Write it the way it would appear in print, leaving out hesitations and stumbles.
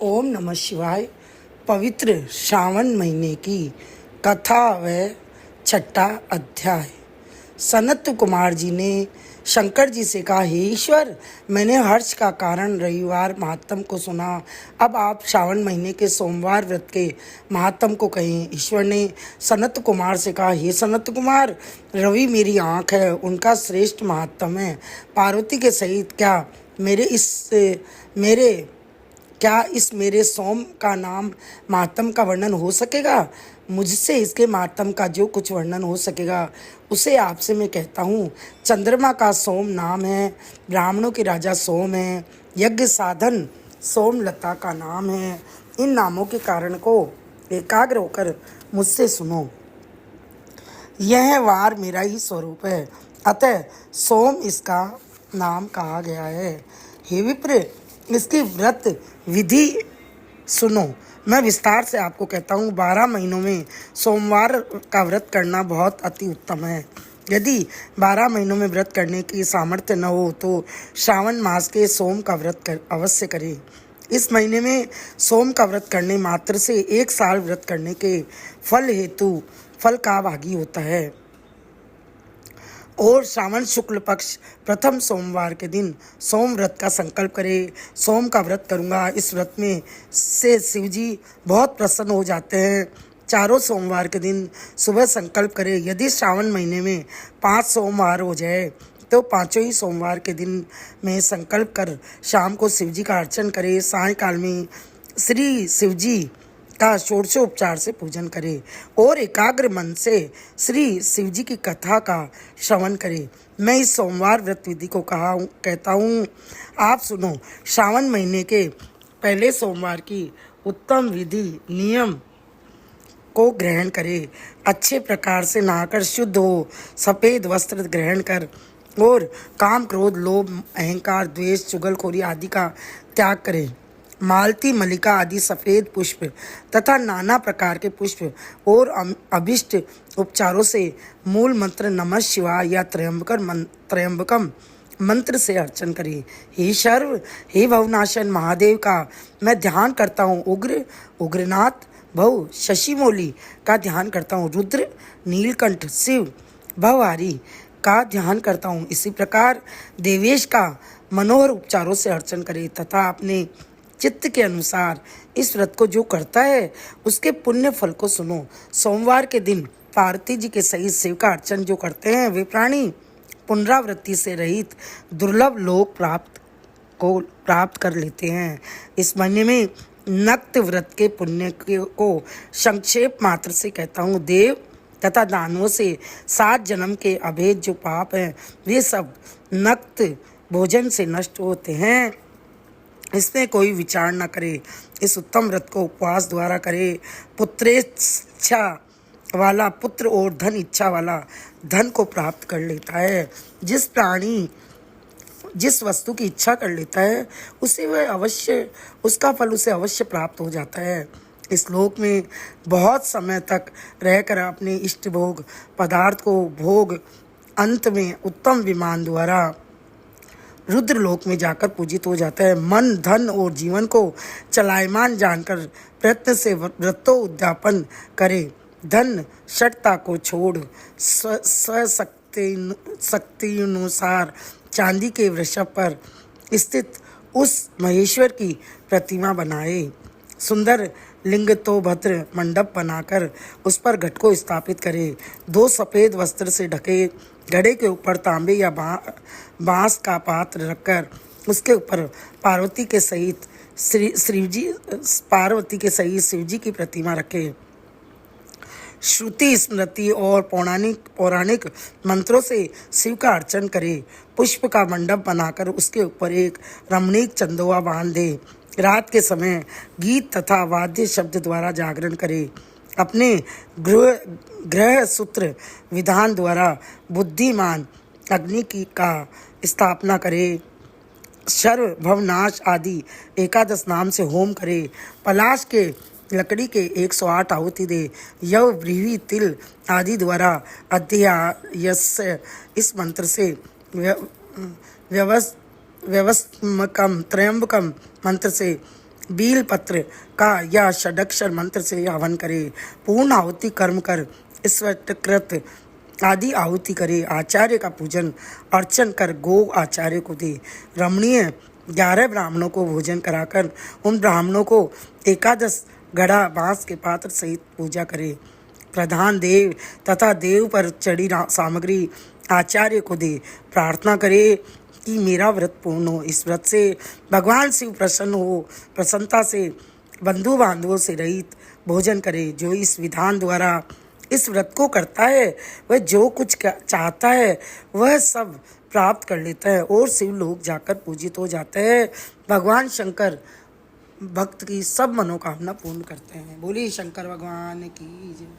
ओम नमः शिवाय। पवित्र श्रावण महीने की कथा व छठा अध्याय। सनत कुमार जी ने शंकर जी से कहा, हे ईश्वर, मैंने हर्ष का कारण रविवार महात्म को सुना। अब आप श्रावण महीने के सोमवार व्रत के महात्म को कहें। ईश्वर ने सनत कुमार से कहा, हे सनत कुमार, रवि मेरी आँख है, उनका श्रेष्ठ महात्म है। पार्वती के सहित क्या मेरे सोम का नाम महात्म का वर्णन हो सकेगा? मुझसे इसके महात्म का जो कुछ वर्णन हो सकेगा उसे आपसे मैं कहता हूँ। चंद्रमा का सोम नाम है, ब्राह्मणों के राजा सोम है, यज्ञ साधन सोमलता का नाम है। इन नामों के कारण को एकाग्र होकर मुझसे सुनो। यह वार मेरा ही स्वरूप है, अतः सोम इसका नाम कहा गया है। हे विप्र, इसकी व्रत विधि सुनो। मैं विस्तार से आपको कहता हूँ। 12 महीनों में सोमवार का व्रत करना बहुत अति उत्तम है। यदि 12 महीनों में व्रत करने की सामर्थ्य न हो तो श्रावण मास के सोम का व्रत अवश्य करें। इस महीने में सोम का व्रत करने मात्र से 1 साल व्रत करने के फल हेतु फल का भागी होता है। और श्रावण शुक्ल पक्ष प्रथम सोमवार के दिन सोम व्रत का संकल्प करे। सोम का व्रत करूँगा, इस व्रत में से शिव जी बहुत प्रसन्न हो जाते हैं। चारों सोमवार के दिन सुबह संकल्प करे। यदि श्रावण महीने में 5 सोमवार हो जाए तो 5 ही सोमवार के दिन में संकल्प कर शाम को शिव जी का अर्चन करे। सायंकाल में श्री शिव जी का षोडशोपचार से पूजन करे और एकाग्र मन से श्री शिव जी की कथा का श्रवण करे। मैं इस सोमवार व्रत विधि को कहता हूँ, आप सुनो। श्रावण महीने के पहले सोमवार की उत्तम विधि नियम को ग्रहण करे। अच्छे प्रकार से नहाकर शुद्ध हो, सफ़ेद वस्त्र ग्रहण कर और काम, क्रोध, लोभ, अहंकार, द्वेष, चुगलखोरी आदि का त्याग करे। मालती, मल्लिका आदि सफ़ेद पुष्प तथा नाना प्रकार के पुष्प और अभिष्ट उपचारों से मूल मंत्र नमः शिवाय या त्र्यंबकम मंत्र से अर्चन करें। हे सर्व, हे भवनाशन महादेव का मैं ध्यान करता हूँ। उग्रनाथ भव शशिमौली का ध्यान करता हूँ। रुद्र, नीलकंठ, शिव भवहारी का ध्यान करता हूँ। इसी प्रकार देवेश का मनोहर उपचारों से अर्चन करें तथा अपने चित्त के अनुसार इस व्रत को जो करता है उसके पुण्य फल को सुनो। सोमवार के दिन पार्वती जी के सहित शिव का अर्चन जो करते हैं वे प्राणी पुनरावृत्ति से रहित दुर्लभ लोक प्राप्त कर लेते हैं। इस महीने में नक्त व्रत के पुण्य को संक्षेप मात्र से कहता हूँ। देव तथा दानवों से 7 जन्म के अभेद जो पाप हैं वे सब नक्त भोजन से नष्ट होते हैं। इसमें कोई विचार न करे। इस उत्तम व्रत को उपवास द्वारा करे। पुत्रेच्छा वाला पुत्र और धन इच्छा वाला धन को प्राप्त कर लेता है। जिस प्राणी जिस वस्तु की इच्छा कर लेता है उसका फल उसे अवश्य प्राप्त हो जाता है। इस लोक में बहुत समय तक रहकर अपने इष्ट भोग पदार्थ को भोग अंत में उत्तम विमान द्वारा रुद्र लोक में जाकर पूजित हो जाता है। मन, धन और जीवन को चलायमान जानकर प्रयत्न से व्रतों उद्यापन करे। धन षटता को छोड़ शक्ति अनुसार चांदी के वृषभ पर स्थित उस महेश्वर की प्रतिमा बनाए। सुंदर लिंग तो भद्र मंडप बनाकर उस पर घट को स्थापित करे। 2 सफ़ेद वस्त्र से ढके घड़े के ऊपर तांबे या बांस का पात्र रखकर उसके ऊपर पार्वती के सहित शिव जी की प्रतिमा रखे। श्रुति, स्मृति और पौराणिक मंत्रों से शिव का अर्चन करे। पुष्प का मंडप बनाकर उसके ऊपर एक रमणीक चंदोआ बांध दे। रात के समय गीत तथा वाद्य शब्द द्वारा जागरण करे। अपने ग्रह सूत्र विधान द्वारा बुद्धिमान अग्नि का स्थापना करे। सर्व भवनाश आदि 11 नाम से होम करे। पलाश के लकड़ी के 108 आहुति दे। यव, व्रीहि, तिल आदि द्वारा अध्यायस्य इस मंत्र से व्यवस्थमकम त्र्यंबकम मंत्र से बील पत्र का या षडक्षर मंत्र से हवन करे। पूर्ण आहुति कर्म कर ईश्वरकृत आदि आहुति करे। आचार्य का पूजन अर्चन कर गो आचार्य को दे। रमणीय 11 ब्राह्मणों को भोजन कराकर उन ब्राह्मणों को 11 गड़ा बांस के पात्र सहित पूजा करे। प्रधान देव तथा देव पर चढ़ी सामग्री आचार्य को दे। प्रार्थना करे कि मेरा व्रत पूर्ण हो। इस व्रत से भगवान शिव प्रसन्न हो। प्रसन्नता से बंधु बांधवों से रहित भोजन करे। जो इस विधान द्वारा इस व्रत को करता है वह जो कुछ चाहता है वह सब प्राप्त कर लेता है और शिव लोग जाकर पूजित हो जाते हैं। भगवान शंकर भक्त की सब मनोकामना पूर्ण करते हैं। बोलिए शंकर भगवान की जय।